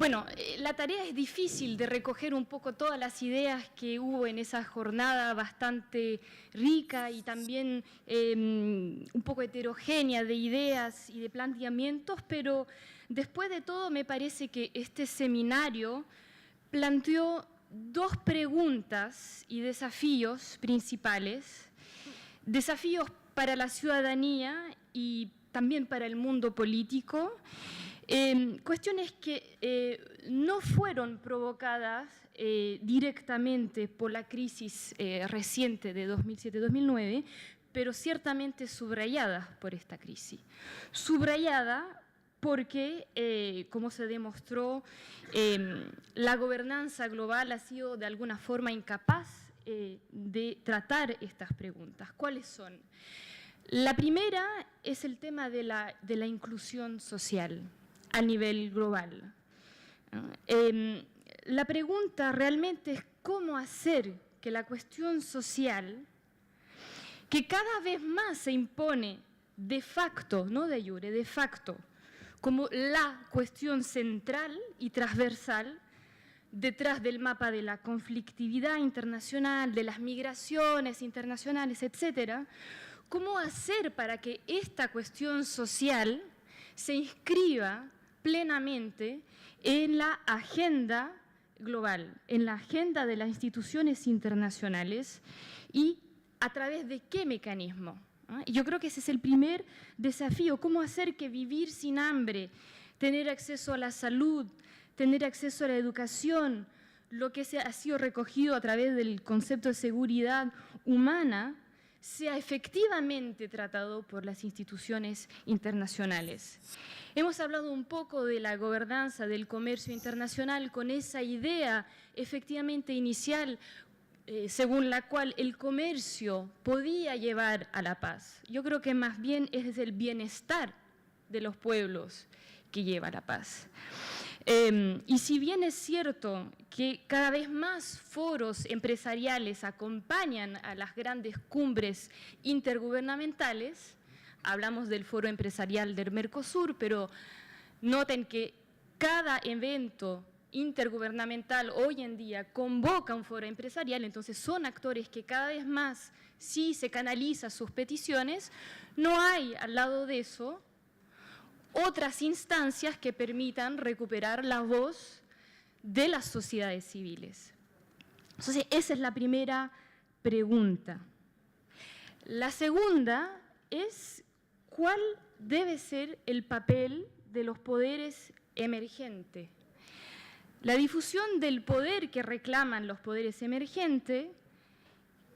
Bueno, la tarea es difícil de recoger un poco todas las ideas que hubo en esa jornada bastante rica y también un poco heterogénea de ideas y de planteamientos, pero después de todo me parece que este seminario planteó dos preguntas y desafíos principales, desafíos para la ciudadanía y también para el mundo político, cuestiones que no fueron provocadas directamente por la crisis reciente de 2007-2009, pero ciertamente subrayadas por esta crisis. Subrayada porque, como se demostró, la gobernanza global ha sido de alguna forma incapaz de tratar estas preguntas. ¿Cuáles son? La primera es el tema de la inclusión social a nivel global. La pregunta realmente es cómo hacer que la cuestión social, que cada vez más se impone de facto, no de jure, de facto, como la cuestión central y transversal detrás del mapa de la conflictividad internacional, de las migraciones internacionales, etcétera, cómo hacer para que esta cuestión social se inscriba plenamente en la agenda global, en la agenda de las instituciones internacionales y a través de qué mecanismo. Yo creo que ese es el primer desafío, cómo hacer que vivir sin hambre, tener acceso a la salud, tener acceso a la educación, lo que ha sido recogido a través del concepto de seguridad humana, sea efectivamente tratado por las instituciones internacionales. Hemos hablado un poco de la gobernanza del comercio internacional con esa idea efectivamente inicial según la cual el comercio podía llevar a la paz. Yo creo que más bien es el bienestar de los pueblos que lleva a la paz. Y si bien es cierto que cada vez más foros empresariales acompañan a las grandes cumbres intergubernamentales, hablamos del foro empresarial del Mercosur, pero noten que cada evento intergubernamental hoy en día convoca un foro empresarial, entonces son actores que cada vez más, si se canalizan sus peticiones, no hay al lado de eso otras instancias que permitan recuperar la voz de las sociedades civiles. Entonces, esa es la primera pregunta. La segunda es cuál debe ser el papel de los poderes emergentes. La difusión del poder que reclaman los poderes emergentes,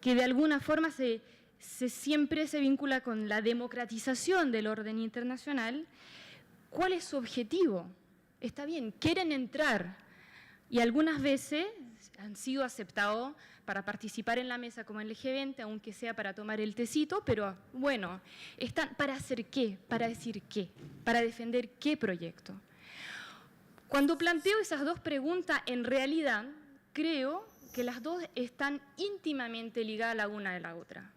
que de alguna forma siempre se vincula con la democratización del orden internacional. ¿Cuál es su objetivo? Está bien, quieren entrar y algunas veces han sido aceptados para participar en la mesa como en el G20, aunque sea para tomar el tecito, pero bueno, están ¿para hacer qué? ¿Para decir qué? ¿Para defender qué proyecto? Cuando planteo esas dos preguntas, en realidad creo que las dos están íntimamente ligadas la una a la otra.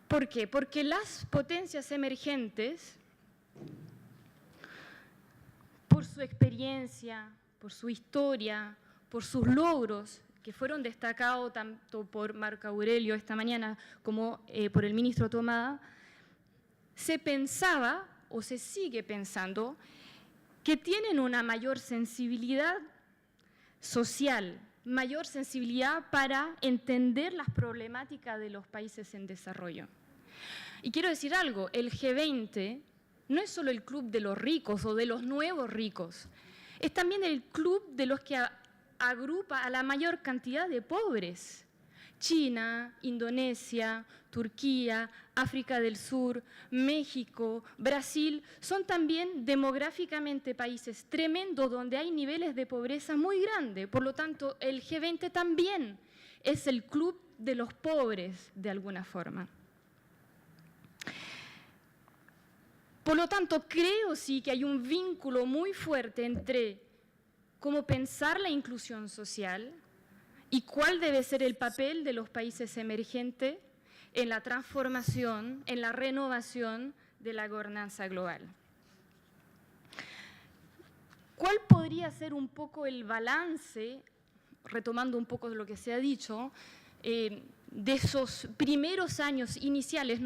¿Por qué? Porque las potencias emergentes, por su experiencia, por su historia, por sus logros, que fueron destacados tanto por Marco Aurelio esta mañana como por el ministro Tomada, se pensaba o se sigue pensando que tienen una mayor sensibilidad social, mayor sensibilidad para entender las problemáticas de los países en desarrollo. Y quiero decir algo, el G20 no es solo el club de los ricos o de los nuevos ricos, es también el club de los que agrupa a la mayor cantidad de pobres. China, Indonesia, Turquía, África del Sur, México, Brasil, son también demográficamente países tremendos donde hay niveles de pobreza muy grandes. Por lo tanto, el G20 también es el club de los pobres de alguna forma. Por lo tanto, creo sí que hay un vínculo muy fuerte entre cómo pensar la inclusión social y cuál debe ser el papel de los países emergentes en la transformación, en la renovación de la gobernanza global. ¿Cuál podría ser un poco el balance, retomando un poco de lo que se ha dicho, de esos primeros años iniciales?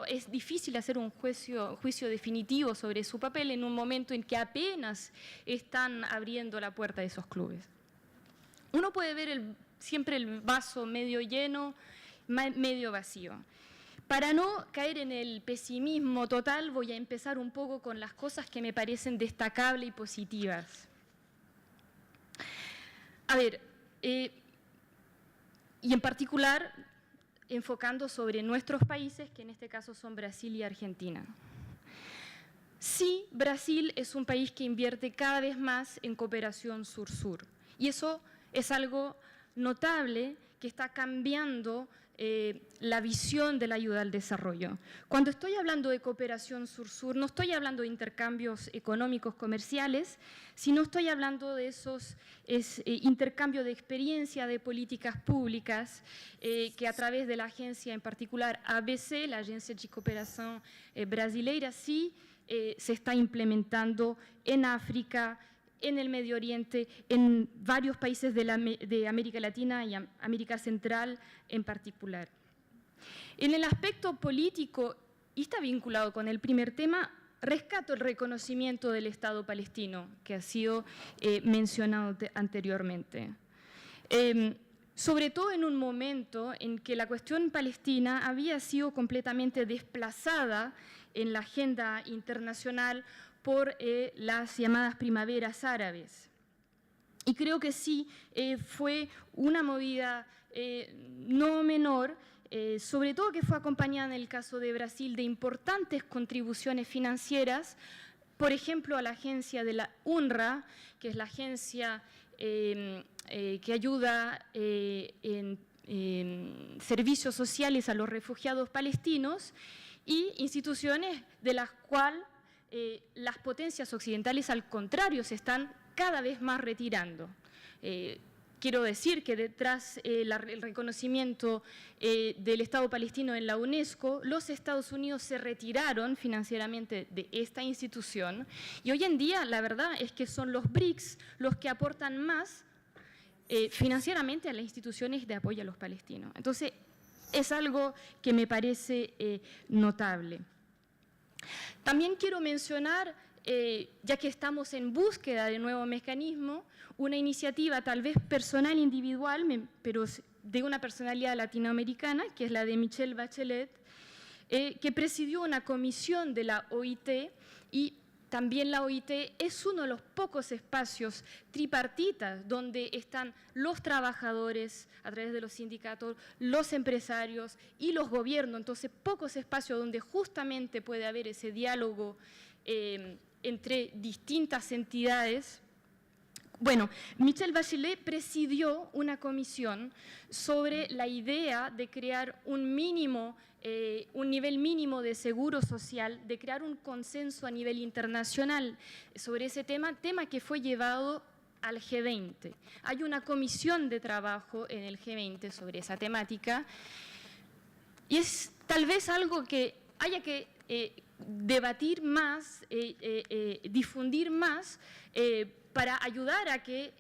Es difícil hacer un juicio definitivo sobre su papel en un momento en que apenas están abriendo la puerta de esos clubes. Uno puede ver siempre el vaso medio lleno, medio vacío. Para no caer en el pesimismo total, voy a empezar un poco con las cosas que me parecen destacables y positivas. A ver, y en particular enfocando sobre nuestros países, que en este caso son Brasil y Argentina. Sí, Brasil es un país que invierte cada vez más en cooperación sur-sur, y eso es algo notable que está cambiando la visión de la ayuda al desarrollo. Cuando estoy hablando de cooperación sur-sur, no estoy hablando de intercambios económicos comerciales, sino estoy hablando de esos intercambios de experiencia, de políticas públicas, que a través de la agencia, en particular ABC, la Agencia de Cooperación Brasileira, sí se está implementando en África, en el Medio Oriente, en varios países de América Latina y América Central en particular. En el aspecto político, y está vinculado con el primer tema, rescato el reconocimiento del Estado palestino, que ha sido mencionado anteriormente. Sobre todo en un momento en que la cuestión palestina había sido completamente desplazada en la agenda internacional por las llamadas primaveras árabes. Y creo que sí fue una movida no menor, sobre todo que fue acompañada en el caso de Brasil de importantes contribuciones financieras, por ejemplo a la agencia de la UNRWA, que es la agencia que ayuda en servicios sociales a los refugiados palestinos, y instituciones de las cuales las potencias occidentales, al contrario, se están cada vez más retirando. Quiero decir que detrás el reconocimiento del Estado palestino en la UNESCO, los Estados Unidos se retiraron financieramente de esta institución, y hoy en día la verdad es que son los BRICS los que aportan más financieramente a las instituciones de apoyo a los palestinos. Entonces, es algo que me parece notable. También quiero mencionar, ya que estamos en búsqueda de nuevo mecanismo, una iniciativa tal vez personal, individual, pero de una personalidad latinoamericana, que es la de Michelle Bachelet, que presidió una comisión de la OIT, y también la OIT es uno de los pocos espacios tripartitas donde están los trabajadores a través de los sindicatos, los empresarios y los gobiernos. Entonces, pocos espacios donde justamente puede haber ese diálogo entre distintas entidades. Bueno, Michelle Bachelet presidió una comisión sobre la idea de crear un nivel mínimo de seguro social, de crear un consenso a nivel internacional sobre ese tema que fue llevado al G20. Hay una comisión de trabajo en el G20 sobre esa temática, y es tal vez algo que haya que debatir más, difundir más, para ayudar a que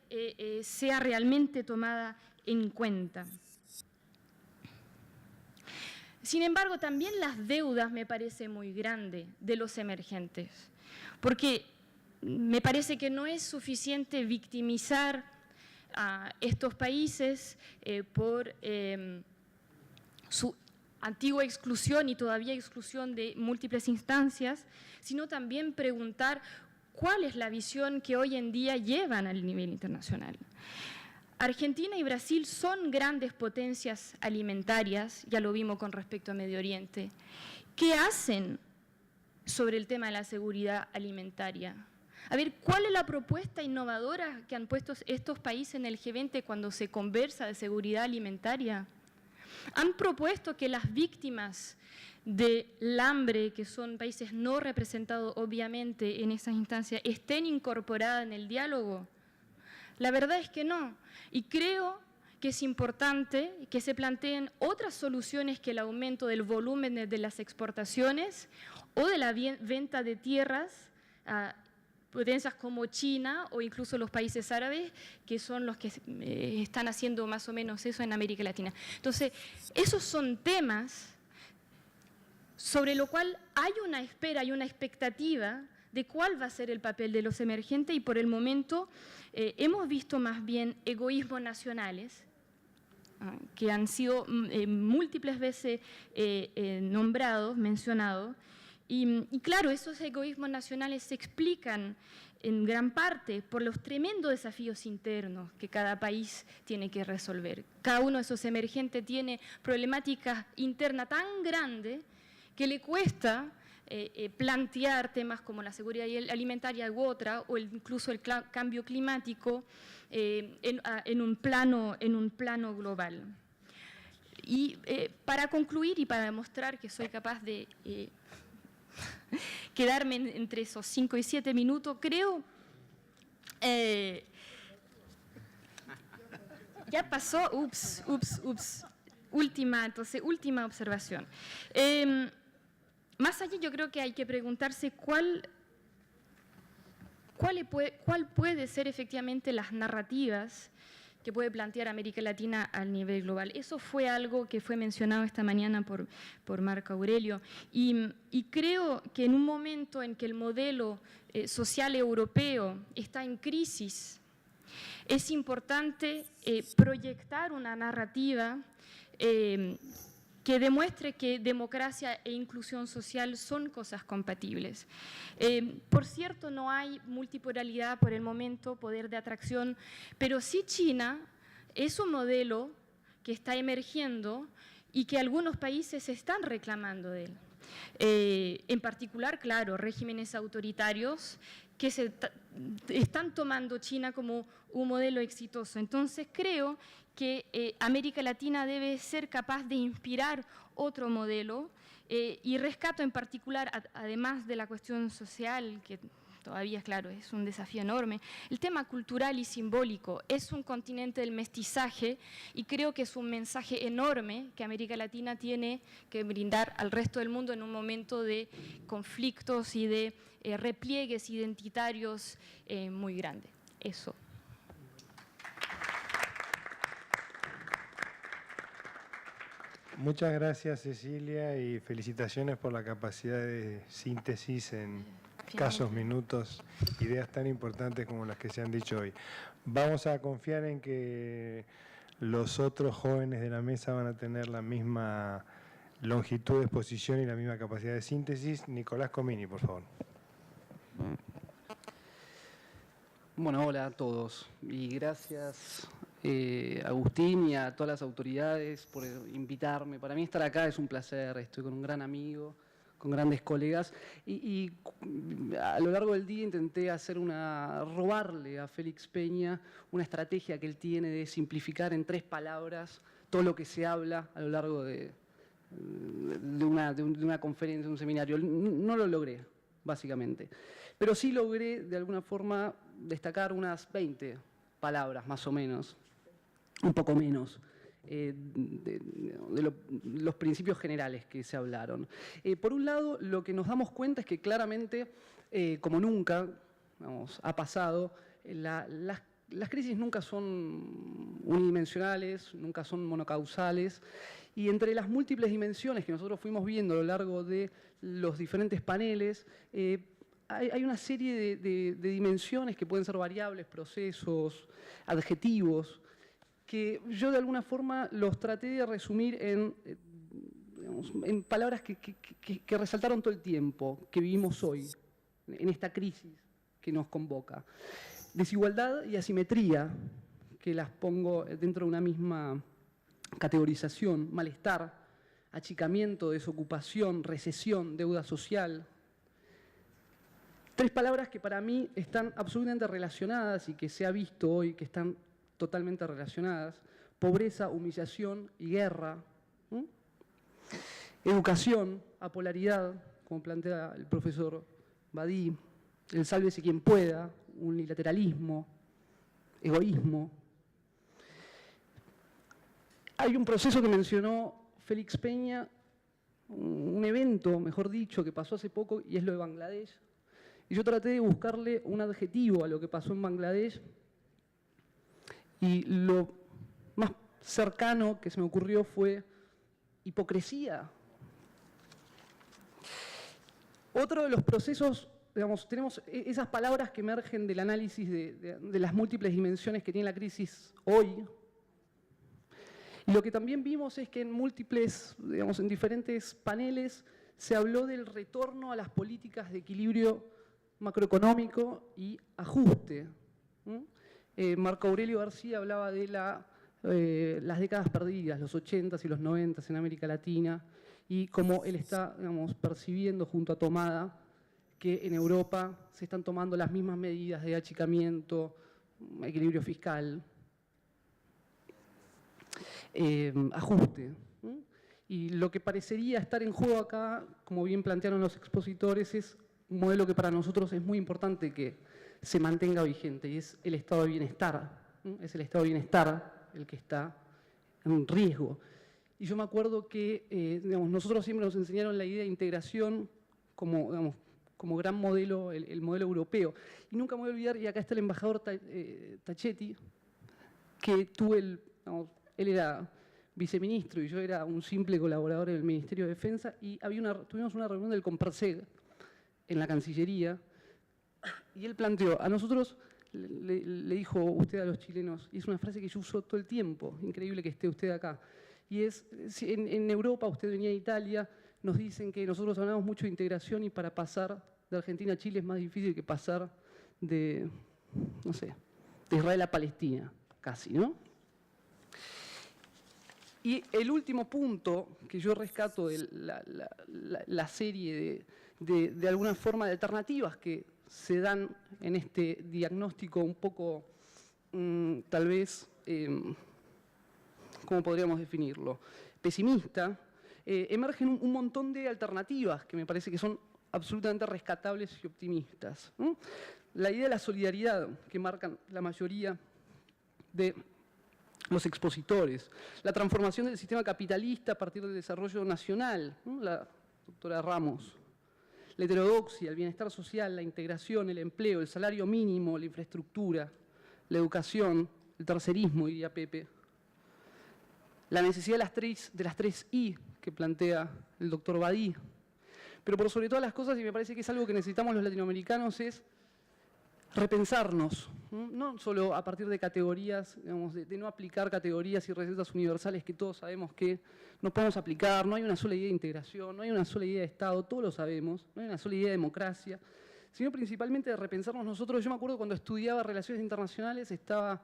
sea realmente tomada en cuenta. Sin embargo, también las deudas me parece muy grande de los emergentes, porque me parece que no es suficiente victimizar a estos países por su antigua exclusión y todavía exclusión de múltiples instancias, sino también preguntar cuál es la visión que hoy en día llevan al nivel internacional. Argentina y Brasil son grandes potencias alimentarias, ya lo vimos con respecto a Medio Oriente. ¿Qué hacen sobre el tema de la seguridad alimentaria? A ver, ¿cuál es la propuesta innovadora que han puesto estos países en el G20 cuando se conversa de seguridad alimentaria? Han propuesto que las víctimas del hambre, que son países no representados obviamente en esas instancias, estén incorporadas en el diálogo. La verdad es que no, y creo que es importante que se planteen otras soluciones que el aumento del volumen de las exportaciones o de la venta de tierras potencias como China o incluso los países árabes, que son los que están haciendo más o menos eso en América Latina. Entonces, esos son temas sobre lo cual hay una espera, hay una expectativa de cuál va a ser el papel de los emergentes, y por el momento hemos visto más bien egoísmos nacionales, que han sido múltiples veces nombrados, mencionados, y claro, esos egoísmos nacionales se explican en gran parte por los tremendos desafíos internos que cada país tiene que resolver. Cada uno de esos emergentes tiene problemáticas internas tan grandes que le cuesta plantear temas como la seguridad alimentaria u otra, o incluso el cambio climático en un plano global. Y para concluir y para demostrar que soy capaz de quedarme entre esos 5 y 7 minutos, creo... ya pasó, ups. Última observación. Más allá, yo creo que hay que preguntarse cuál puede ser efectivamente las narrativas que puede plantear América Latina al nivel global. Eso fue algo que fue mencionado esta mañana por Marco Aurelio. Y creo que en un momento en que el modelo social europeo está en crisis, es importante proyectar una narrativa que demuestre que democracia e inclusión social son cosas compatibles. Por cierto, no hay multipolaridad por el momento, poder de atracción, pero sí China es un modelo que está emergiendo y que algunos países están reclamando de él. En particular, claro, regímenes autoritarios que están tomando China como un modelo exitoso. Entonces creo que América Latina debe ser capaz de inspirar otro modelo y rescato en particular, además de la cuestión social, que todavía, claro, es un desafío enorme, el tema cultural y simbólico. Es un continente del mestizaje y creo que es un mensaje enorme que América Latina tiene que brindar al resto del mundo en un momento de conflictos y de repliegues identitarios muy grandes. Eso. Muchas gracias, Cecilia, y felicitaciones por la capacidad de síntesis en escasos minutos, ideas tan importantes como las que se han dicho hoy. Vamos a confiar en que los otros jóvenes de la mesa van a tener la misma longitud de exposición y la misma capacidad de síntesis. Nicolás Comini, por favor. Bueno, hola a todos y gracias Agustín y a todas las autoridades por invitarme. Para mí estar acá es un placer, estoy con un gran amigo, con grandes colegas y a lo largo del día intenté robarle a Félix Peña una estrategia que él tiene de simplificar en 3 palabras todo lo que se habla a lo largo de una conferencia, de un seminario. No lo logré, básicamente. Pero sí logré, de alguna forma, destacar unas 20 palabras, más o menos, un poco menos, de los principios generales que se hablaron. Por un lado, lo que nos damos cuenta es que claramente, como nunca, ha pasado, las crisis nunca son unidimensionales, nunca son monocausales, y entre las múltiples dimensiones que nosotros fuimos viendo a lo largo de los diferentes paneles, hay una serie de dimensiones que pueden ser variables, procesos, adjetivos, que yo de alguna forma los traté de resumir en palabras que resaltaron todo el tiempo, que vivimos hoy, en esta crisis que nos convoca. Desigualdad y asimetría, que las pongo dentro de una misma categorización, malestar, achicamiento, desocupación, recesión, deuda social. 3 palabras que para mí están absolutamente relacionadas y que se ha visto hoy que están totalmente relacionadas: pobreza, humillación y guerra. Educación, apolaridad, como plantea el profesor Badí, el sálvese quien pueda, unilateralismo, egoísmo. Hay un proceso que mencionó Félix Peña, un evento, mejor dicho, que pasó hace poco, y es lo de Bangladesh. Y yo traté de buscarle un adjetivo a lo que pasó en Bangladesh, y lo más cercano que se me ocurrió fue hipocresía. Otro de los procesos, digamos, tenemos esas palabras que emergen del análisis de las múltiples dimensiones que tiene la crisis hoy. Y lo que también vimos es que en múltiples, digamos, en diferentes paneles se habló del retorno a las políticas de equilibrio macroeconómico y ajuste. Marco Aurelio García hablaba de las décadas perdidas, los 80s y los 90s en América Latina, y cómo él está, digamos, percibiendo junto a Tomada que en Europa se están tomando las mismas medidas de achicamiento, equilibrio fiscal, ajuste. Y lo que parecería estar en juego acá, como bien plantearon los expositores, es un modelo que para nosotros es muy importante que se mantenga vigente, y es el estado de bienestar. Es el estado de bienestar el que está en riesgo. Y yo me acuerdo que digamos, nosotros siempre nos enseñaron la idea de integración como, digamos, como gran modelo, el modelo europeo. Y nunca me voy a olvidar, y acá está el embajador Tachetti, que tuve digamos, él era viceministro y yo era un simple colaborador del Ministerio de Defensa, y tuvimos una reunión del Comperseg en la Cancillería, y él planteó, a nosotros le dijo usted a los chilenos, y es una frase que yo uso todo el tiempo, increíble que esté usted acá, y es, en Europa, usted venía de Italia, nos dicen que nosotros hablamos mucho de integración y para pasar de Argentina a Chile es más difícil que pasar de, no sé, de Israel a Palestina, casi, ¿no? Y el último punto que yo rescato de la serie de alguna forma de alternativas que se dan en este diagnóstico un poco, tal vez, ¿cómo podríamos definirlo? Pesimista, emergen un montón de alternativas que me parece que son absolutamente rescatables y optimistas. La idea de la solidaridad que marcan la mayoría de los expositores, la transformación del sistema capitalista a partir del desarrollo nacional, la doctora Ramos, la heterodoxia, el bienestar social, la integración, el empleo, el salario mínimo, la infraestructura, la educación, el tercerismo, diría Pepe, la necesidad de las tres I que plantea el doctor Badí. Pero por sobre todas las cosas, y me parece que es algo que necesitamos los latinoamericanos, es repensarnos, no solo a partir de categorías, digamos, de no aplicar categorías y recetas universales que todos sabemos que no podemos aplicar, no hay una sola idea de integración, no hay una sola idea de Estado, todos lo sabemos, no hay una sola idea de democracia, sino principalmente de repensarnos nosotros. Yo me acuerdo cuando estudiaba Relaciones Internacionales, estaba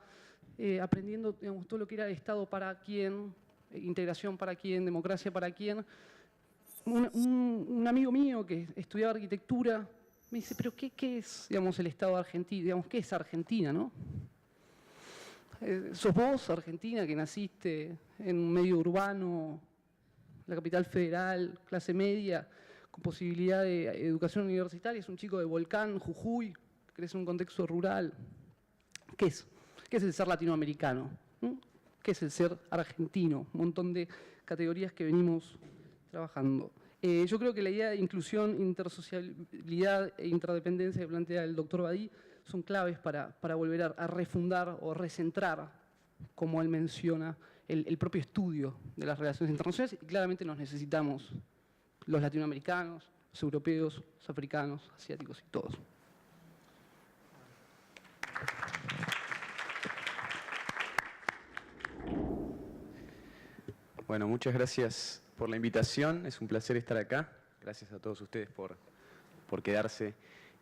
aprendiendo, digamos, todo lo que era Estado para quién, integración para quién, democracia para quién. Un amigo mío que estudiaba arquitectura me dice, pero ¿qué es, digamos, el Estado de Argentina? Digamos, ¿qué es Argentina, no? ¿Sos vos, Argentina, que naciste en un medio urbano, la capital federal, clase media, con posibilidad de educación universitaria? Es un chico de Volcán, Jujuy, crece en un contexto rural. ¿Qué es? ¿Qué es el ser latinoamericano? ¿Qué es el ser argentino? Un montón de categorías que venimos trabajando. Yo creo que la idea de inclusión, intersocialidad e interdependencia que plantea el doctor Badí son claves para volver a refundar o recentrar, como él menciona, el propio estudio de las relaciones internacionales, y claramente nos necesitamos los latinoamericanos, los europeos, los africanos, asiáticos y todos. Bueno, muchas gracias por la invitación, es un placer estar acá. Gracias a todos ustedes por quedarse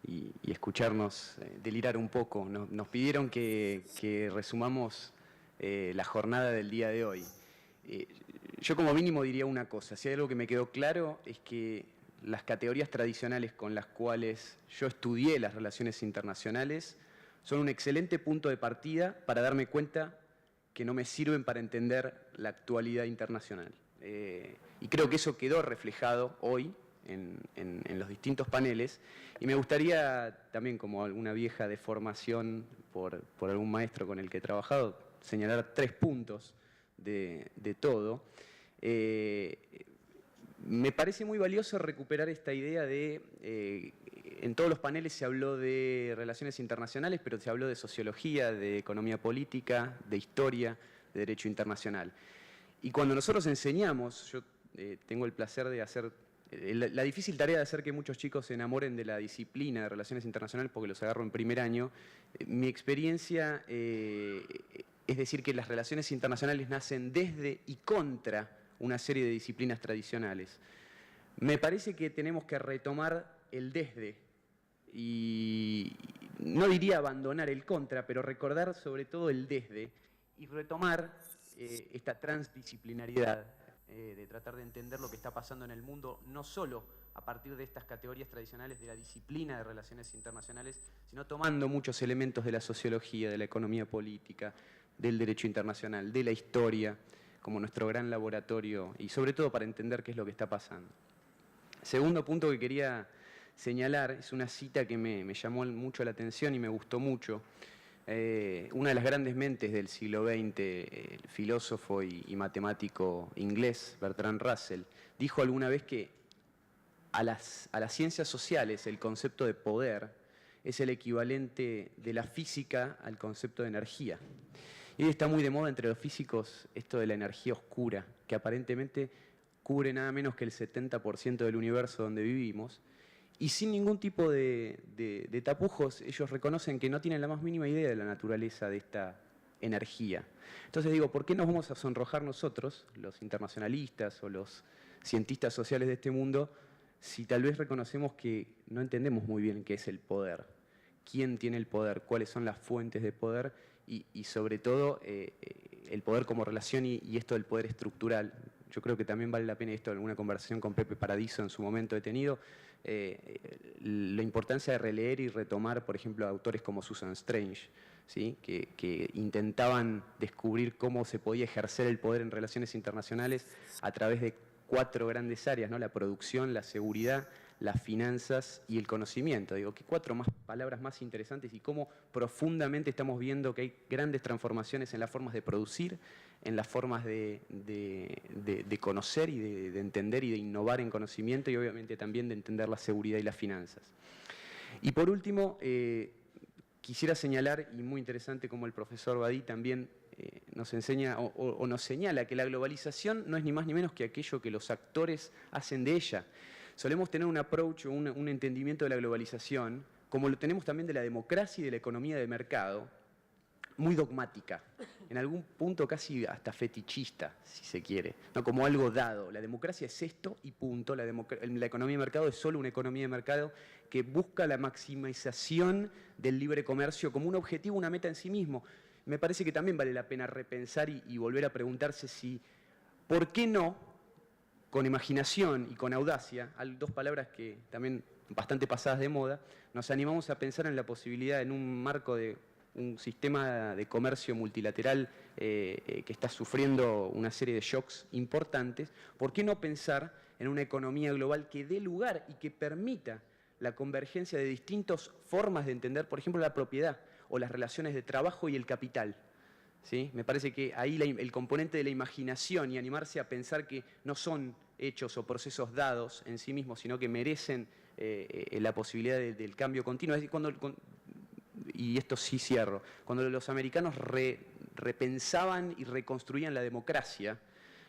y escucharnos delirar un poco. Nos pidieron que resumamos la jornada del día de hoy. Yo como mínimo diría una cosa, si hay algo que me quedó claro es que las categorías tradicionales con las cuales yo estudié las relaciones internacionales son un excelente punto de partida para darme cuenta que no me sirven para entender la actualidad internacional. Y creo que eso quedó reflejado hoy en los distintos paneles, y me gustaría también, como alguna vieja deformación por algún maestro con el que he trabajado, señalar 3 puntos de todo. Me parece muy valioso recuperar esta idea de en todos los paneles se habló de relaciones internacionales, pero se habló de sociología, de economía política, de historia, de derecho internacional. Y cuando nosotros enseñamos, yo tengo el placer de hacer la difícil tarea de hacer que muchos chicos se enamoren de la disciplina de relaciones internacionales porque los agarro en primer año. Mi experiencia es decir que las relaciones internacionales nacen desde y contra una serie de disciplinas tradicionales. Me parece que tenemos que retomar el desde y no diría abandonar el contra, pero recordar sobre todo el desde y retomar esta transdisciplinariedad de tratar de entender lo que está pasando en el mundo, no solo a partir de estas categorías tradicionales de la disciplina de relaciones internacionales, sino tomando muchos elementos de la sociología, de la economía política, del derecho internacional, de la historia, como nuestro gran laboratorio, y sobre todo para entender qué es lo que está pasando. Segundo punto que quería señalar es una cita que me llamó mucho la atención y me gustó mucho. Una de las grandes mentes del siglo XX, el filósofo y matemático inglés Bertrand Russell, dijo alguna vez que a las ciencias sociales el concepto de poder es el equivalente de la física al concepto de energía. Y hoy está muy de moda entre los físicos esto de la energía oscura, que aparentemente cubre nada menos que el 70% del universo donde vivimos. Y sin ningún tipo de tapujos, ellos reconocen que no tienen la más mínima idea de la naturaleza de esta energía. Entonces digo, ¿por qué nos vamos a sonrojar nosotros, los internacionalistas o los cientistas sociales de este mundo, si tal vez reconocemos que no entendemos muy bien qué es el poder? ¿Quién tiene el poder? ¿Cuáles son las fuentes de poder? Y sobre todo, el poder como relación y esto del poder estructural. Yo creo que también vale la pena, esto en alguna conversación con Pepe Paradiso en su momento he tenido, la importancia de releer y retomar, por ejemplo, autores como Susan Strange, ¿sí? que intentaban descubrir cómo se podía ejercer el poder en relaciones internacionales a través de 4 grandes áreas, ¿no? La producción, la seguridad, las finanzas y el conocimiento. Digo, ¿qué 4 palabras más interesantes y cómo profundamente estamos viendo que hay grandes transformaciones en las formas de producir, en las formas de conocer y de entender y de innovar en conocimiento y obviamente también de entender la seguridad y las finanzas. Y por último, quisiera señalar, y muy interesante como el profesor Badí también nos enseña o nos señala que la globalización no es ni más ni menos que aquello que los actores hacen de ella. Solemos tener un approach o un entendimiento de la globalización, como lo tenemos también de la democracia y de la economía de mercado, muy dogmática, en algún punto casi hasta fetichista, si se quiere, ¿no? Como algo dado. La democracia es esto y punto. La economía de mercado es solo una economía de mercado que busca la maximización del libre comercio como un objetivo, una meta en sí mismo. Me parece que también vale la pena repensar y volver a preguntarse si, ¿por qué no, con imaginación y con audacia, 2 palabras que también bastante pasadas de moda, nos animamos a pensar en la posibilidad en un marco de un sistema de comercio multilateral que está sufriendo una serie de shocks importantes? ¿Por qué no pensar en una economía global que dé lugar y que permita la convergencia de distintas formas de entender, por ejemplo, la propiedad o las relaciones de trabajo y el capital? ¿Sí? Me parece que ahí el componente de la imaginación y animarse a pensar que no son hechos o procesos dados en sí mismos, sino que merecen la posibilidad del cambio continuo. Es decir, y esto sí cierro, cuando los americanos repensaban y reconstruían la democracia,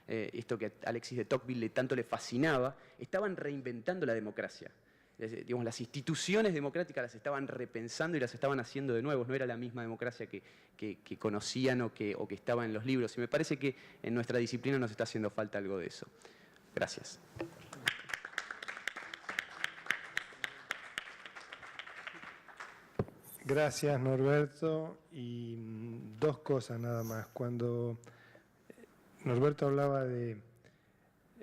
esto que a Alexis de Tocqueville tanto le fascinaba, estaban reinventando la democracia. Digamos, las instituciones democráticas las estaban repensando y las estaban haciendo de nuevo, no era la misma democracia que conocían o que estaba en los libros. Y me parece que en nuestra disciplina nos está haciendo falta algo de eso. Gracias. Gracias, Norberto. Y 2 cosas nada más. Cuando Norberto hablaba de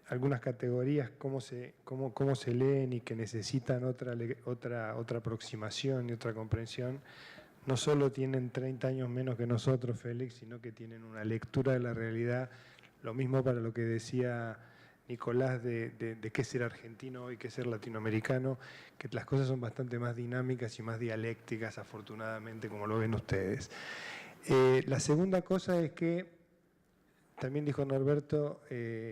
algunas categorías, cómo se leen y que necesitan otra aproximación y otra comprensión, no solo tienen 30 años menos que nosotros, Félix, sino que tienen una lectura de la realidad. Lo mismo para lo que decía Nicolás de qué ser argentino y qué ser latinoamericano, que las cosas son bastante más dinámicas y más dialécticas, afortunadamente, como lo ven ustedes. La segunda cosa es que, también dijo Norberto,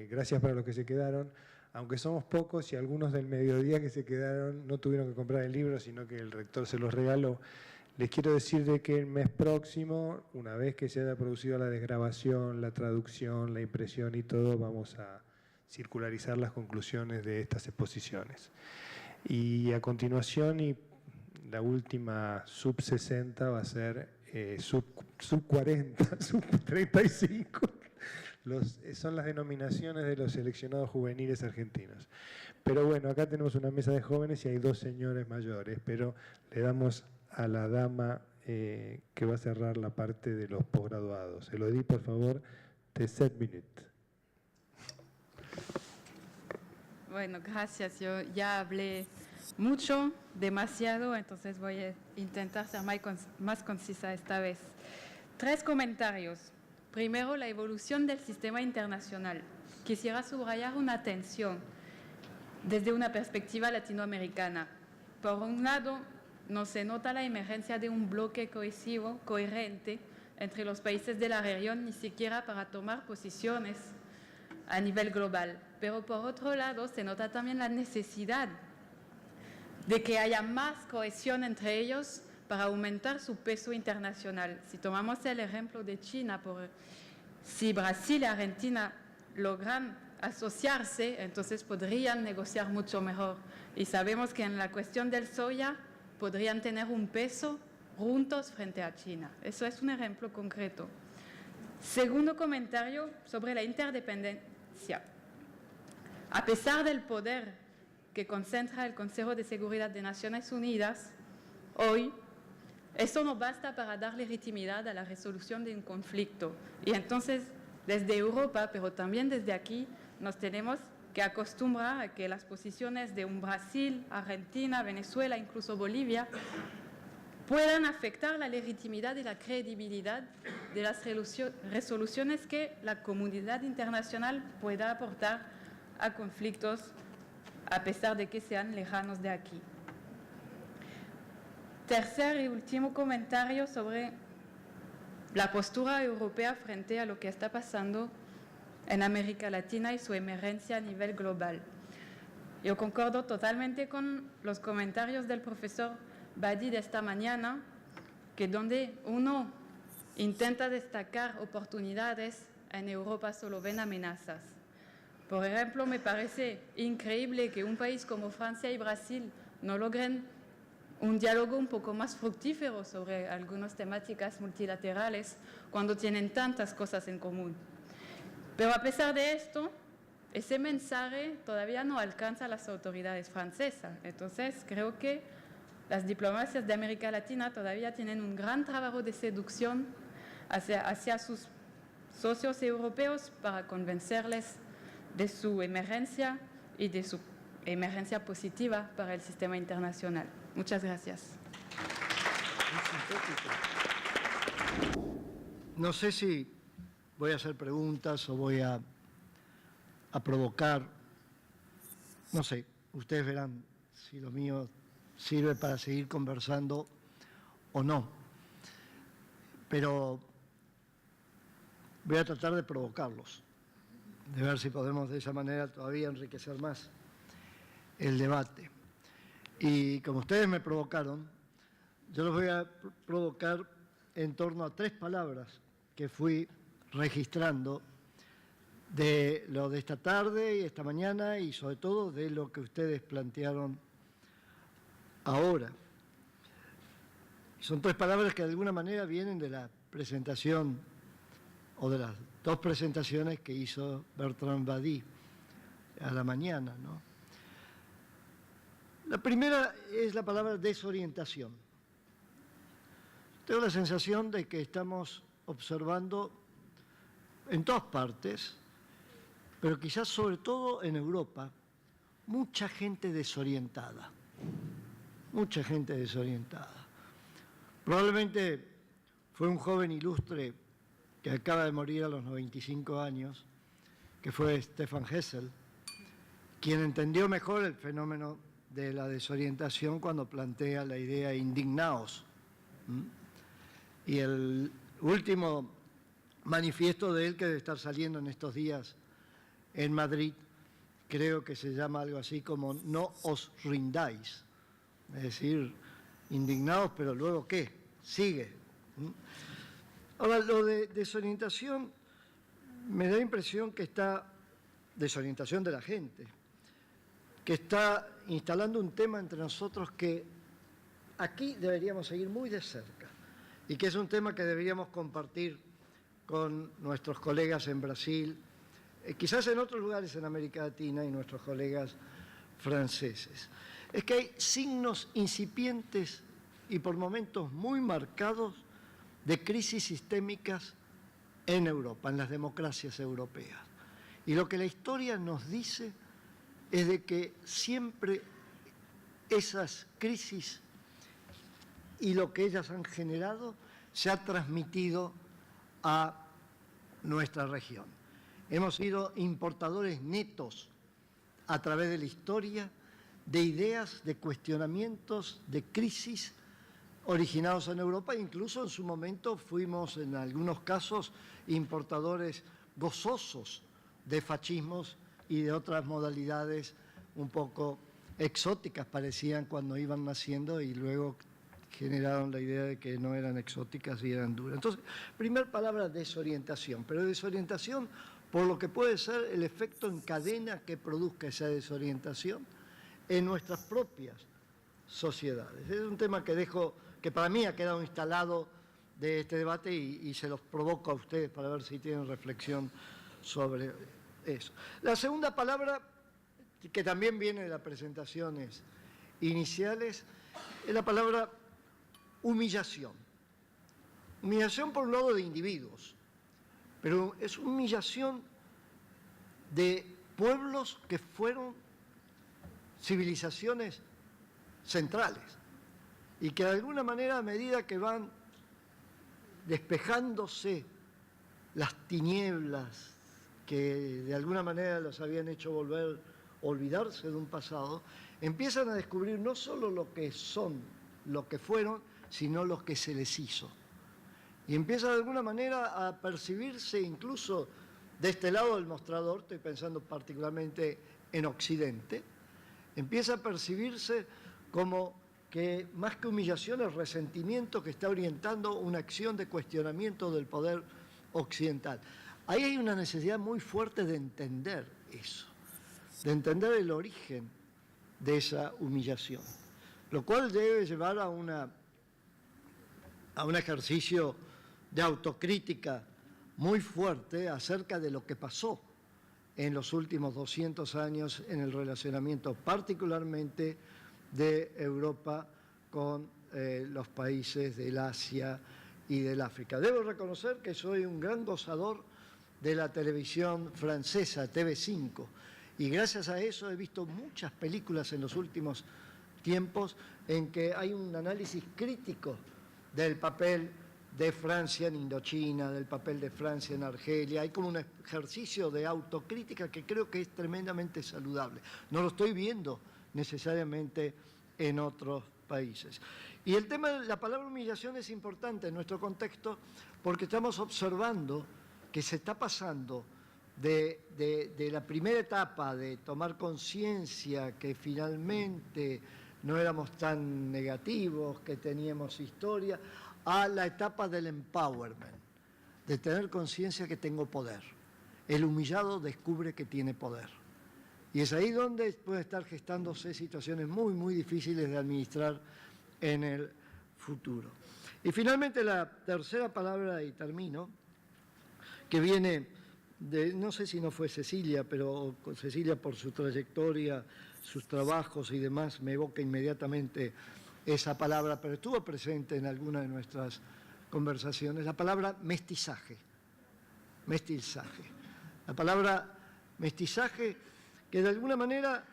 gracias para los que se quedaron, aunque somos pocos y algunos del mediodía que se quedaron no tuvieron que comprar el libro, sino que el rector se los regaló, les quiero decir de que el mes próximo, una vez que se haya producido la desgrabación, la traducción, la impresión y todo, vamos a circularizar las conclusiones de estas exposiciones. Y a continuación, y la última sub 60 va a ser sub 40, sub 35. Son las denominaciones de los seleccionados juveniles argentinos. Pero bueno, acá tenemos una mesa de jóvenes y hay 2 señores mayores, pero le damos a la dama que va a cerrar la parte de los posgraduados. Elodie, por favor, de 7 minutos. Bueno, gracias. Yo ya hablé mucho, demasiado, entonces voy a intentar ser más concisa esta vez. 3 comentarios. Primero, la evolución del sistema internacional. Quisiera subrayar una tensión desde una perspectiva latinoamericana. Por un lado, no se nota la emergencia de un bloque cohesivo, coherente, entre los países de la región, ni siquiera para tomar posiciones a nivel global. Pero por otro lado, se nota también la necesidad de que haya más cohesión entre ellos para aumentar su peso internacional. Si tomamos el ejemplo de China, si Brasil y Argentina logran asociarse, entonces podrían negociar mucho mejor. Y sabemos que en la cuestión del soya podrían tener un peso juntos frente a China. Eso es un ejemplo concreto. Segundo comentario sobre la interdependencia. A pesar del poder que concentra el Consejo de Seguridad de Naciones Unidas, hoy eso no basta para dar legitimidad a la resolución de un conflicto. Y entonces, desde Europa, pero también desde aquí, nos tenemos que acostumbrar a que las posiciones de un Brasil, Argentina, Venezuela, incluso Bolivia, puedan afectar la legitimidad y la credibilidad de las resoluciones que la comunidad internacional pueda aportar a conflictos, a pesar de que sean lejanos de aquí. Tercer y último comentario sobre la postura europea frente a lo que está pasando en América Latina y su emergencia a nivel global. Yo concordo totalmente con los comentarios del profesor Badi de esta mañana, que donde uno intenta destacar oportunidades, en Europa solo ven amenazas. Por ejemplo, me parece increíble que un país como Francia y Brasil no logren un diálogo un poco más fructífero sobre algunas temáticas multilaterales cuando tienen tantas cosas en común. Pero a pesar de esto, ese mensaje todavía no alcanza a las autoridades francesas. Entonces, creo que las diplomacias de América Latina todavía tienen un gran trabajo de seducción hacia sus socios europeos para convencerles de su emergencia y de su emergencia positiva para el sistema internacional. Muchas gracias. No sé si voy a hacer preguntas o voy a provocar. No sé, ustedes verán si lo mío sirve para seguir conversando o no. Pero voy a tratar de provocarlos, de ver si podemos de esa manera todavía enriquecer más el debate. Y como ustedes me provocaron, yo los voy a provocar en torno a 3 palabras que fui registrando de lo de esta tarde y esta mañana y sobre todo de lo que ustedes plantearon ahora. Son 3 palabras que de alguna manera vienen de la presentación o de las 2 presentaciones que hizo Bertrand Badi a la mañana, ¿no? La primera es la palabra desorientación. Tengo la sensación de que estamos observando en todas partes, pero quizás sobre todo en Europa, mucha gente desorientada. Mucha gente desorientada. Probablemente fue un joven ilustre que acaba de morir a los 95 años, que fue Stefan Hessel, quien entendió mejor el fenómeno de la desorientación cuando plantea la idea indignaos. Y el último manifiesto de él, que debe estar saliendo en estos días en Madrid, creo que se llama algo así como no os rindáis. Es decir, indignados, pero luego ¿qué? Sigue. Ahora, lo de desorientación, me da impresión que está, desorientación de la gente, que está instalando un tema entre nosotros que aquí deberíamos seguir muy de cerca y que es un tema que deberíamos compartir con nuestros colegas en Brasil, quizás en otros lugares en América Latina y nuestros colegas franceses. Es que hay signos incipientes y por momentos muy marcados de crisis sistémicas en Europa, en las democracias europeas. Y lo que la historia nos dice es de que siempre esas crisis y lo que ellas han generado se ha transmitido a nuestra región. Hemos sido importadores netos a través de la historia de ideas, de cuestionamientos, de crisis originados en Europa, incluso en su momento fuimos en algunos casos importadores gozosos de fascismos y de otras modalidades un poco exóticas parecían cuando iban naciendo y luego generaron la idea de que no eran exóticas y eran duras. Entonces, primer palabra, desorientación, pero desorientación por lo que puede ser el efecto en cadena que produzca esa desorientación en nuestras propias sociedades. Es un tema que dejo, que para mí ha quedado instalado de este debate y se los provoco a ustedes para ver si tienen reflexión sobre eso. La segunda palabra, que también viene de las presentaciones iniciales, es la palabra humillación. Humillación por un lado de individuos, pero es humillación de pueblos que fueron civilizaciones centrales y que de alguna manera, a medida que van despejándose las tinieblas que de alguna manera los habían hecho volver a olvidarse de un pasado, empiezan a descubrir no solo lo que son, lo que fueron, sino lo que se les hizo. Y empieza de alguna manera a percibirse incluso de este lado del mostrador, estoy pensando particularmente en Occidente, empieza a percibirse como que más que humillación es resentimiento que está orientando una acción de cuestionamiento del poder occidental. Ahí hay una necesidad muy fuerte de entender eso, de entender el origen de esa humillación, lo cual debe llevar a un ejercicio de autocrítica muy fuerte acerca de lo que pasó en los últimos 200 años en el relacionamiento particularmente de Europa con los países del Asia y del África. Debo reconocer que soy un gran gozador de la televisión francesa, TV5, y gracias a eso he visto muchas películas en los últimos tiempos en que hay un análisis crítico del papel de Francia en Indochina, del papel de Francia en Argelia. Hay como un ejercicio de autocrítica que creo que es tremendamente saludable. No lo estoy viendo necesariamente en otros países. Y el tema de la palabra humillación es importante en nuestro contexto porque estamos observando que se está pasando de la primera etapa de tomar conciencia que finalmente no éramos tan negativos, que teníamos historia, a la etapa del empowerment, de tener conciencia que tengo poder. El humillado descubre que tiene poder. Y es ahí donde pueden estar gestándose situaciones muy, muy difíciles de administrar en el futuro. Y finalmente la tercera palabra, y termino, que viene de, no sé si no fue Cecilia, pero Cecilia por su trayectoria, sus trabajos y demás, me evoca inmediatamente esa palabra, pero estuvo presente en alguna de nuestras conversaciones, la palabra mestizaje. Mestizaje. La palabra mestizaje que de alguna manera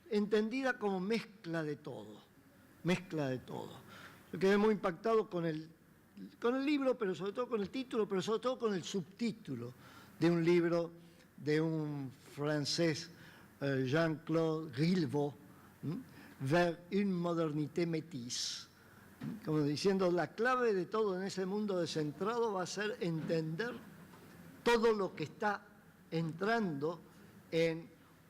entendida como mezcla de todo. Mezcla de todo. Yo quedé muy impactado con el libro, pero sobre todo con el título, pero sobre todo con el subtítulo de un libro de un francés, Jean-Claude Rilvaux, Vers une modernité métisse. Como diciendo, la clave de todo en ese mundo descentrado va a ser entender todo lo que está entrando en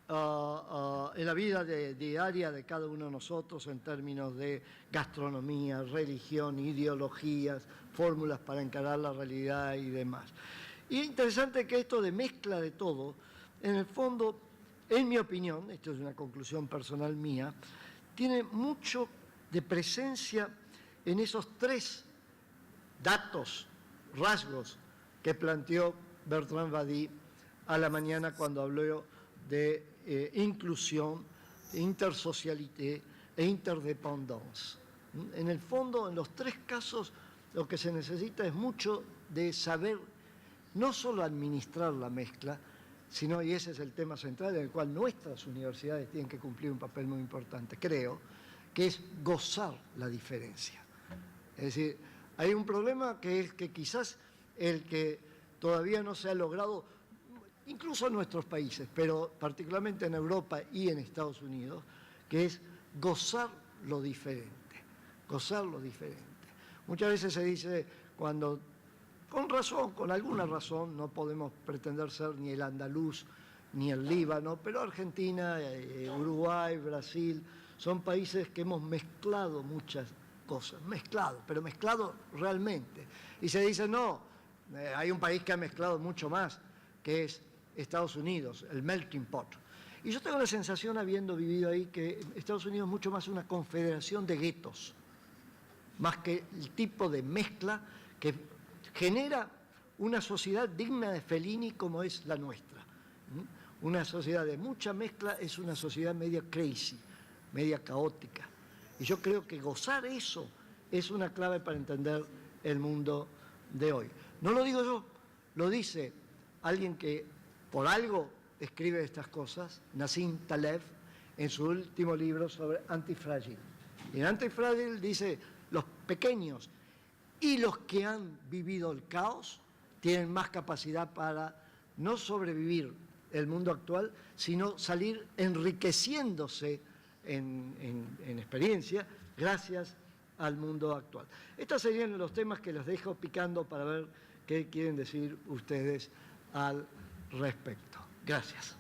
en la vida diaria de cada uno de nosotros en términos de gastronomía, religión, ideologías, fórmulas para encarar la realidad y demás. Y es interesante que esto de mezcla de todo, en el fondo, en mi opinión, esto es una conclusión personal mía, tiene mucho de presencia en esos tres datos, rasgos que planteó Bertrand Badi a la mañana cuando habló de inclusión, intersocialité e interdependance. En el fondo, en los tres casos, lo que se necesita es mucho de saber no solo administrar la mezcla, sino, y ese es el tema central en el cual nuestras universidades tienen que cumplir un papel muy importante, creo, que es gozar la diferencia. Es decir, hay un problema que es que quizás el que todavía no se ha logrado, incluso en nuestros países, pero particularmente en Europa y en Estados Unidos, que es gozar lo diferente, gozar lo diferente. Muchas veces se dice, cuando, con razón, con alguna razón, no podemos pretender ser ni el andaluz ni el Líbano, pero Argentina, Uruguay, Brasil, son países que hemos mezclado muchas cosas, pero mezclado realmente. Y se dice, no, hay un país que ha mezclado mucho más, que es Estados Unidos, el melting pot. Y yo tengo la sensación, habiendo vivido ahí, que Estados Unidos es mucho más una confederación de guetos, más que el tipo de mezcla que genera una sociedad digna de Fellini como es la nuestra. Una sociedad de mucha mezcla es una sociedad media crazy, media caótica. Y yo creo que gozar eso es una clave para entender el mundo de hoy. No lo digo yo, lo dice alguien que por algo escribe estas cosas, Nassim Taleb, en su último libro sobre Antifrágil. Y en Antifrágil dice, los pequeños y los que han vivido el caos tienen más capacidad para no sobrevivir el mundo actual, sino salir enriqueciéndose en experiencia gracias al mundo actual. Estos serían los temas que les dejo picando para ver qué quieren decir ustedes al respecto. Gracias.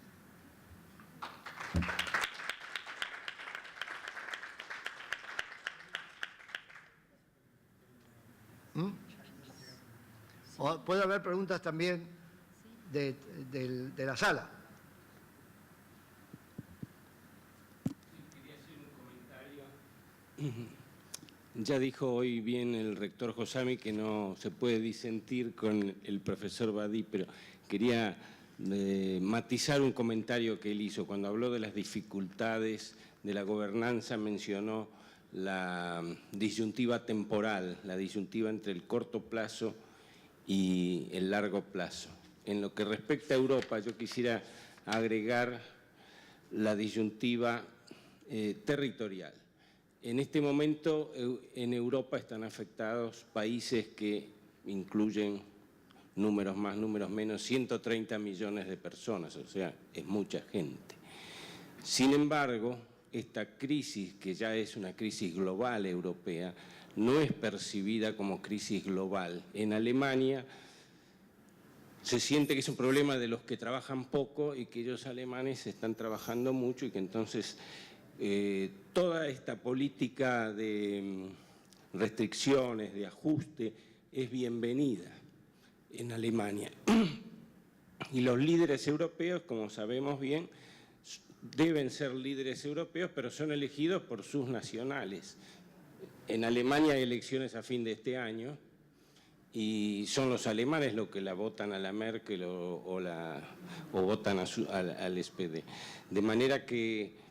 O puede haber preguntas también de la sala. Quería hacer un comentario. Ya dijo hoy bien el rector Josami que no se puede disentir con el profesor Badi, pero quería matizar un comentario que él hizo. Cuando habló de las dificultades de la gobernanza, mencionó la disyuntiva temporal, la disyuntiva entre el corto plazo y el largo plazo. En lo que respecta a Europa, yo quisiera agregar la disyuntiva territorial. En este momento en Europa están afectados países que incluyen números más, números menos, 130 millones de personas, o sea, es mucha gente. Sin embargo, esta crisis, que ya es una crisis global europea, no es percibida como crisis global. En Alemania se siente que es un problema de los que trabajan poco y que ellos alemanes están trabajando mucho y que entonces toda esta política de restricciones, de ajuste, es bienvenida en Alemania. Y los líderes europeos, como sabemos bien, deben ser líderes europeos, pero son elegidos por sus nacionales. En Alemania hay elecciones a fin de este año y son los alemanes los que la votan a la Merkel o votan al SPD. De manera que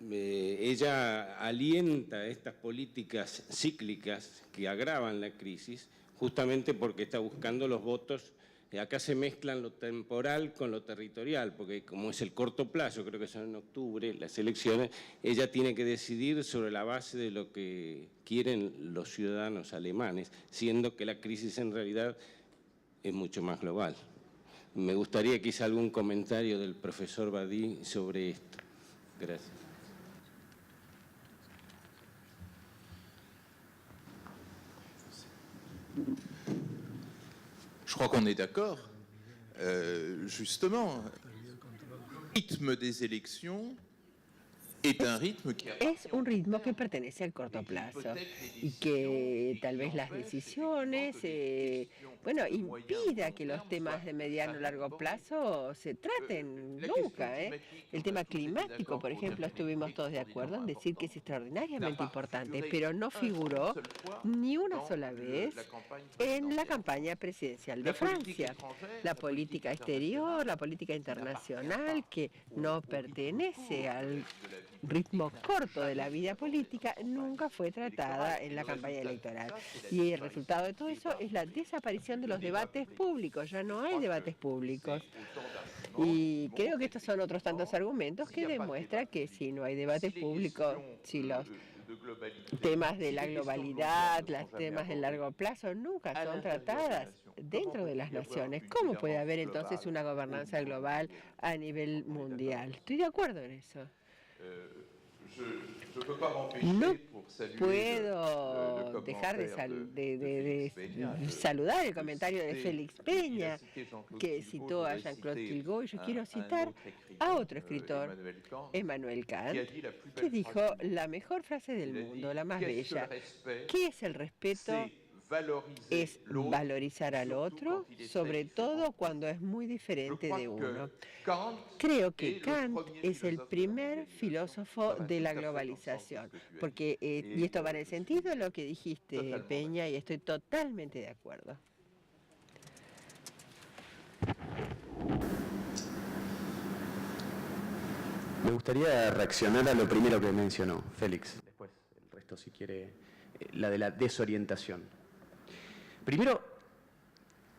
ella alienta estas políticas cíclicas que agravan la crisis justamente porque está buscando los votos. Acá se mezclan lo temporal con lo territorial, porque como es el corto plazo, creo que son en octubre las elecciones, ella tiene que decidir sobre la base de lo que quieren los ciudadanos alemanes, siendo que la crisis en realidad es mucho más global. Me gustaría quizá algún comentario del profesor Badi sobre esto. Gracias. Je crois qu'on est d'accord. Justement, rythme des élections est un rythme qui Es un ritmo que pertenece al corto plazo y que tal vez las decisiones, bueno, impida que los temas de mediano o largo plazo se traten nunca. El tema climático, por ejemplo, estuvimos todos de acuerdo en decir que es extraordinariamente importante, pero no figuró ni una sola vez en la campaña presidencial de Francia. La política exterior, la política internacional, que no pertenece al ritmo corto de la vida política, nunca fue tratada en la campaña electoral. Y el resultado de todo eso es la desaparición de los debates públicos. Ya no hay debates públicos. Y creo que estos son otros tantos argumentos que demuestran que si no hay debate público, si los temas de la globalidad, los temas de largo plazo nunca son tratadas dentro de las naciones, ¿cómo puede haber entonces una gobernanza global a nivel mundial? Estoy de acuerdo en eso. No puedo dejar de saludar el comentario de Félix Peña, que citó a Jean-Claude Tilgau, y yo quiero citar a otro escritor, Emmanuel Kant, que dijo la mejor frase del mundo, la más bella. ¿Qué es el respeto? Es valorizar al otro, sobre todo cuando es muy diferente de uno. Creo que Kant es el primer filósofo de la globalización, porque, y esto va en el sentido de lo que dijiste, Peña, y estoy totalmente de acuerdo. Me gustaría reaccionar a lo primero que mencionó Félix, después el resto si quiere, la de la desorientación. Primero,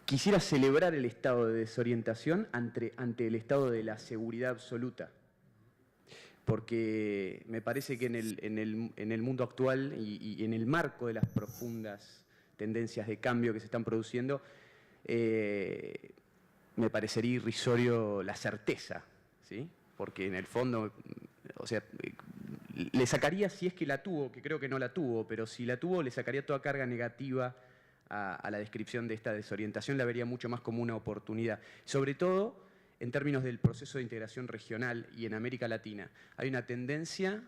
quisiera celebrar el estado de desorientación ante el estado de la seguridad absoluta, porque me parece que en el mundo actual y en el marco de las profundas tendencias de cambio que se están produciendo, me parecería irrisorio la certeza, ¿sí? Porque en el fondo, o sea, le sacaría, si es que la tuvo, que creo que no la tuvo, pero si la tuvo, le sacaría toda carga negativa a la descripción de esta desorientación, la vería mucho más como una oportunidad. Sobre todo en términos del proceso de integración regional y en América Latina. Hay una tendencia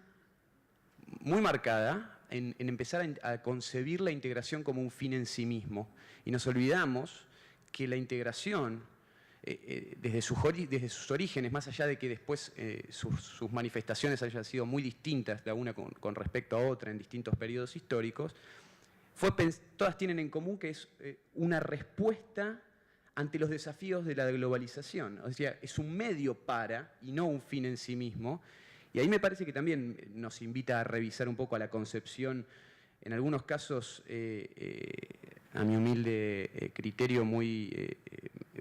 muy marcada en empezar a concebir la integración como un fin en sí mismo. Y nos olvidamos que la integración, desde sus orígenes, más allá de que después sus manifestaciones hayan sido muy distintas la una con respecto a otra en distintos periodos históricos, todas tienen en común que es una respuesta ante los desafíos de la globalización. O sea, es un medio para y no un fin en sí mismo. Y ahí me parece que también nos invita a revisar un poco a la concepción, en algunos casos, a mi humilde criterio, muy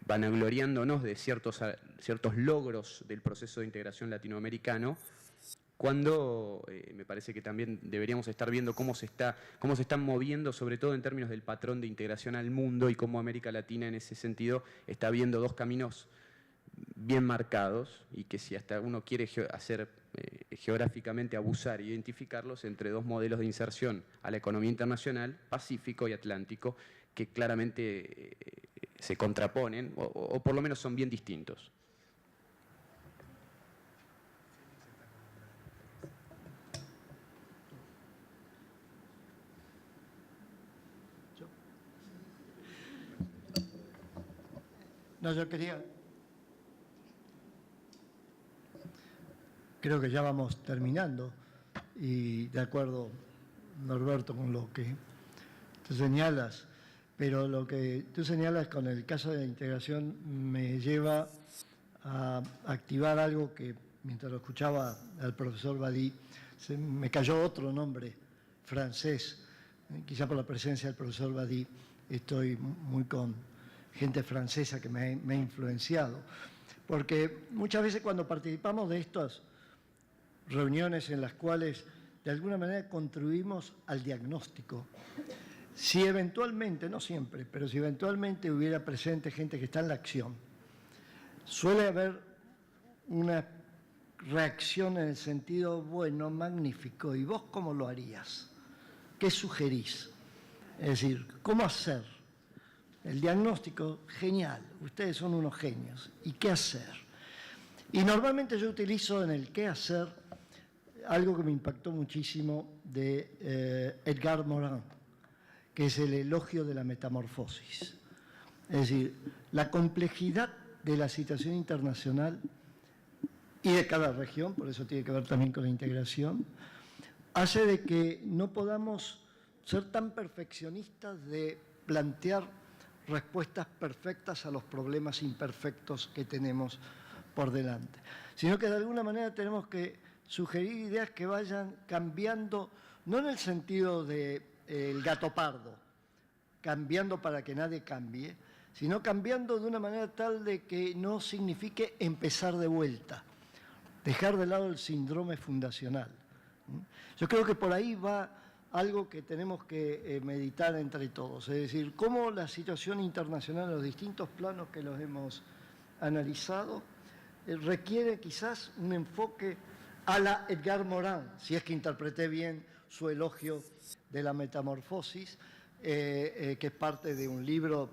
vanagloriándonos de ciertos logros del proceso de integración latinoamericano, cuando me parece que también deberíamos estar viendo cómo se están moviendo, sobre todo en términos del patrón de integración al mundo, y cómo América Latina en ese sentido está viendo dos caminos bien marcados, y que si hasta uno quiere hacer geográficamente abusar e identificarlos entre dos modelos de inserción a la economía internacional, Pacífico y Atlántico, que claramente se contraponen, o por lo menos son bien distintos. No, yo creo que ya vamos terminando, y de acuerdo, Norberto, con lo que tú señalas, pero lo que tú señalas con el caso de la integración me lleva a activar algo que, mientras lo escuchaba al profesor Badi, me cayó otro nombre francés, quizá por la presencia del profesor Badi, estoy muy con gente francesa que me ha influenciado, porque muchas veces cuando participamos de estas reuniones en las cuales de alguna manera contribuimos al diagnóstico, si eventualmente, no siempre, pero si eventualmente hubiera presente gente que está en la acción, suele haber una reacción en el sentido, bueno, magnífico, ¿y vos cómo lo harías? ¿Qué sugerís? Es decir, ¿cómo hacer? El diagnóstico, genial, ustedes son unos genios. ¿Y qué hacer? Y normalmente yo utilizo en el qué hacer algo que me impactó muchísimo de Edgar Morin, que es el elogio de la metamorfosis. Es decir, la complejidad de la situación internacional y de cada región, por eso tiene que ver también con la integración, hace de que no podamos ser tan perfeccionistas de plantear respuestas perfectas a los problemas imperfectos que tenemos por delante, sino que de alguna manera tenemos que sugerir ideas que vayan cambiando, no en el sentido del gato pardo, cambiando para que nadie cambie, sino cambiando de una manera tal de que no signifique empezar de vuelta, dejar de lado el síndrome fundacional. Yo creo que por ahí va algo que tenemos que meditar entre todos, es decir, cómo la situación internacional en los distintos planos que los hemos analizado requiere quizás un enfoque a la Edgar Morin, si es que interpreté bien su elogio de la metamorfosis, que es parte de un libro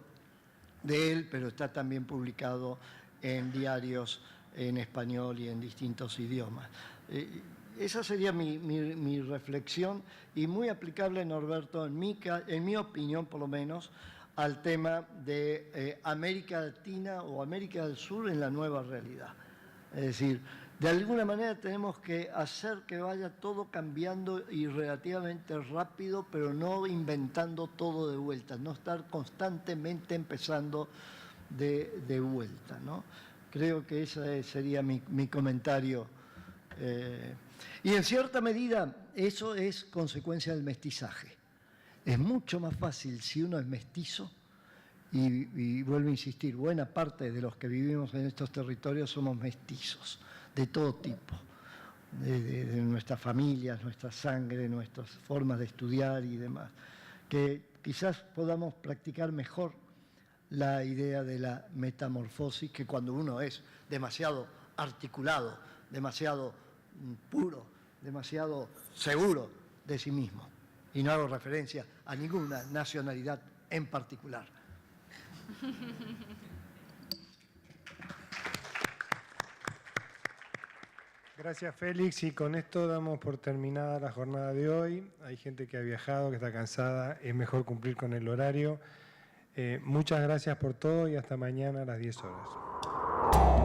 de él, pero está también publicado en diarios en español y en distintos idiomas. Esa sería mi reflexión y muy aplicable, Norberto, en mi opinión por lo menos, al tema de América Latina o América del Sur en la nueva realidad. Es decir, de alguna manera tenemos que hacer que vaya todo cambiando y relativamente rápido, pero no inventando todo de vuelta, no estar constantemente empezando de vuelta, ¿no? Creo que ese sería mi comentario. Y en cierta medida eso es consecuencia del mestizaje. Es mucho más fácil si uno es mestizo, y vuelvo a insistir, buena parte de los que vivimos en estos territorios somos mestizos, de todo tipo, de nuestras familias, nuestra sangre, nuestras formas de estudiar y demás, que quizás podamos practicar mejor la idea de la metamorfosis que cuando uno es demasiado articulado, demasiado puro, demasiado seguro de sí mismo. Y no hago referencia a ninguna nacionalidad en particular. Gracias, Félix. Y con esto damos por terminada la jornada de hoy. Hay gente que ha viajado, que está cansada. Es mejor cumplir con el horario. Muchas gracias por todo y hasta mañana a las 10 horas.